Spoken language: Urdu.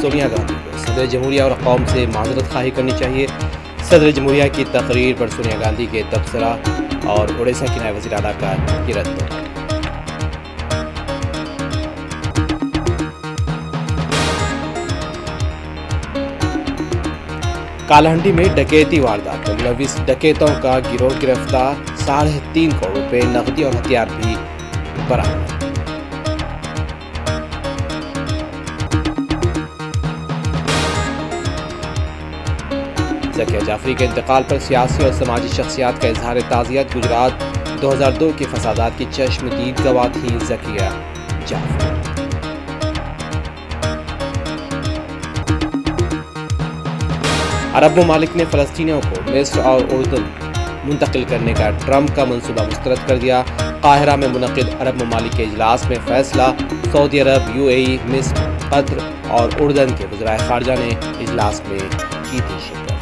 سونیا گاندھی کو صدر جمہوریہ اور قوم سے معذرت خواہی کرنی چاہیے۔ صدر جمہوریہ کی تقریر پر سونیا گاندھی کے تبصرہ اور اڑیسہ کی نائب وزیر اعلیٰ کا یہ رد۔ کالہنڈی میں ڈکیتی واردات میں ملوث ڈکیتوں کا گروہ گرفتار، 3.5 کروڑ روپے نقدی اور ہتھیار بھی برآمد۔ ذکیہ جعفری کے انتقال پر سیاسی اور سماجی شخصیات کا اظہار تعزیت۔ گجرات 2002 کے فسادات کی چشمدید گواہ تھی ذکیہ جعفری۔ عرب ممالک نے فلسطینیوں کو مصر اور اردن منتقل کرنے کا ٹرمپ کا منصوبہ مسترد کر دیا۔ قاہرہ میں منعقد عرب ممالک کے اجلاس میں فیصلہ۔ سعودی عرب، UAE، مصر، قطر اور اردن کے وزرائے خارجہ نے اجلاس میں کی تھی شرکت۔